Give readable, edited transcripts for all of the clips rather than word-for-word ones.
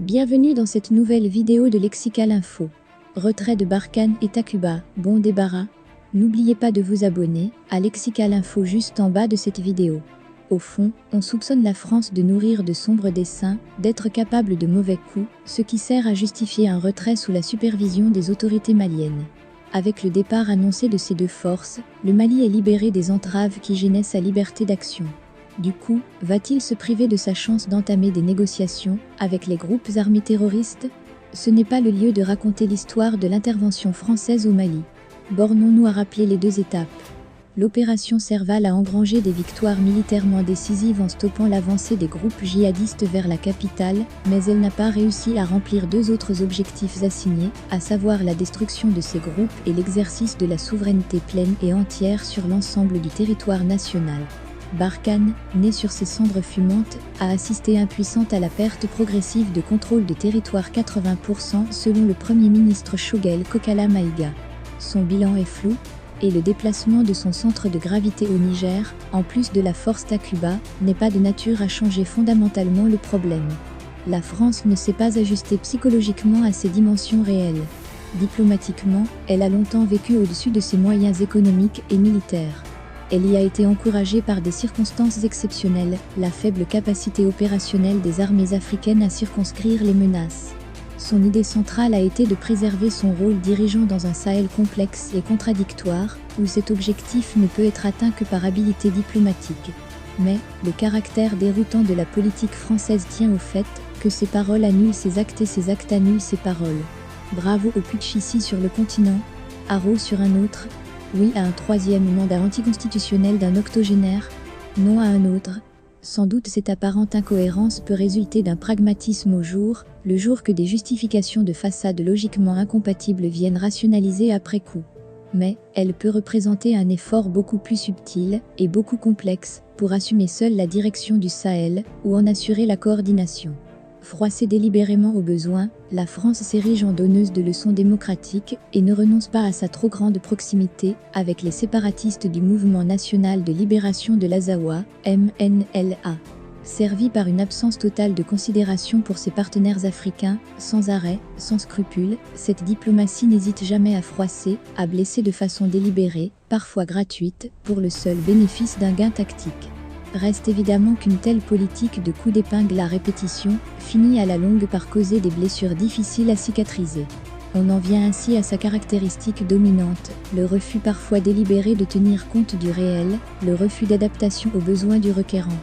Bienvenue dans cette nouvelle vidéo de Lexical Info. Retrait de Barkhane et Takuba, bon débarras. N'oubliez pas de vous abonner à Lexical Info juste en bas de cette vidéo. Au fond, on soupçonne la France de nourrir de sombres desseins, d'être capable de mauvais coups, ce qui sert à justifier un retrait sous la supervision des autorités maliennes. Avec le départ annoncé de ces deux forces, le Mali est libéré des entraves qui gênaient sa liberté d'action. Du coup, va-t-il se priver de sa chance d'entamer des négociations avec les groupes armés terroristes? Ce n'est pas le lieu de raconter l'histoire de l'intervention française au Mali. Bornons-nous à rappeler les deux étapes. L'opération Serval a engrangé des victoires militairement décisives en stoppant l'avancée des groupes djihadistes vers la capitale, mais elle n'a pas réussi à remplir deux autres objectifs assignés, à savoir la destruction de ces groupes et l'exercice de la souveraineté pleine et entière sur l'ensemble du territoire national. Barkhane, né sur ces cendres fumantes, a assisté impuissante à la perte progressive de contrôle de territoire 80% selon le Premier ministre Choguel Kokala Maïga. Son bilan est flou, et le déplacement de son centre de gravité au Niger, en plus de la force Takuba, n'est pas de nature à changer fondamentalement le problème. La France ne s'est pas ajustée psychologiquement à ces dimensions réelles. Diplomatiquement, elle a longtemps vécu au-dessus de ses moyens économiques et militaires. Elle y a été encouragée par des circonstances exceptionnelles, la faible capacité opérationnelle des armées africaines à circonscrire les menaces. Son idée centrale a été de préserver son rôle dirigeant dans un Sahel complexe et contradictoire, où cet objectif ne peut être atteint que par habileté diplomatique. Mais, le caractère déroutant de la politique française tient au fait que ses paroles annulent ses actes et ses actes annulent ses paroles. Bravo au putsch ici sur le continent, haro sur un autre, oui à un troisième mandat anticonstitutionnel d'un octogénaire, non à un autre. Sans doute cette apparente incohérence peut résulter d'un pragmatisme au jour, le jour que des justifications de façade logiquement incompatibles viennent rationaliser après coup. Mais, elle peut représenter un effort beaucoup plus subtil et beaucoup complexe pour assumer seule la direction du Sahel ou en assurer la coordination. Froissée délibérément au besoin, la France s'érige en donneuse de leçons démocratiques et ne renonce pas à sa trop grande proximité avec les séparatistes du Mouvement national de libération de l'Azawad, MNLA. Servie par une absence totale de considération pour ses partenaires africains, sans arrêt, sans scrupule, cette diplomatie n'hésite jamais à froisser, à blesser de façon délibérée, parfois gratuite, pour le seul bénéfice d'un gain tactique. Reste évidemment qu'une telle politique de coups d'épingle à répétition finit à la longue par causer des blessures difficiles à cicatriser. On en vient ainsi à sa caractéristique dominante, le refus parfois délibéré de tenir compte du réel, le refus d'adaptation aux besoins du requérant.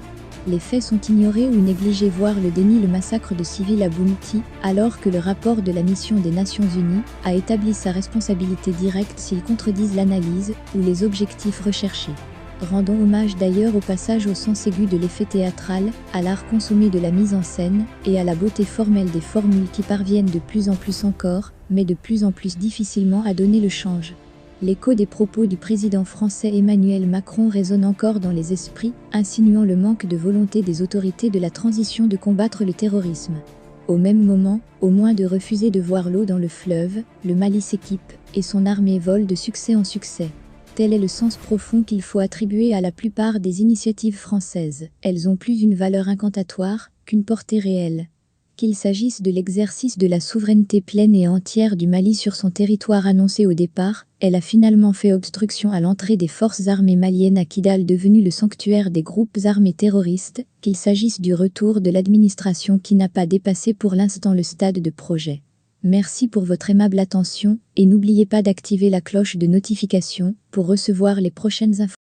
Les faits sont ignorés ou négligés, voire le déni. Le massacre de civils à Bounty, alors que le rapport de la mission des Nations Unies a établi sa responsabilité directe s'ils contredisent l'analyse ou les objectifs recherchés. Rendons hommage d'ailleurs au passage au sens aigu de l'effet théâtral, à l'art consommé de la mise en scène, et à la beauté formelle des formules qui parviennent de plus en plus encore, mais de plus en plus difficilement à donner le change. L'écho des propos du président français Emmanuel Macron résonne encore dans les esprits, insinuant le manque de volonté des autorités de la transition de combattre le terrorisme. Au même moment, au moins de refuser de voir l'eau dans le fleuve, le Mali s'équipe, et son armée vole de succès en succès. Tel est le sens profond qu'il faut attribuer à la plupart des initiatives françaises. Elles ont plus une valeur incantatoire qu'une portée réelle. Qu'il s'agisse de l'exercice de la souveraineté pleine et entière du Mali sur son territoire annoncé au départ, elle a finalement fait obstruction à l'entrée des forces armées maliennes à Kidal, devenu le sanctuaire des groupes armés terroristes, qu'il s'agisse du retour de l'administration qui n'a pas dépassé pour l'instant le stade de projet. Merci pour votre aimable attention et n'oubliez pas d'activer la cloche de notification pour recevoir les prochaines informations.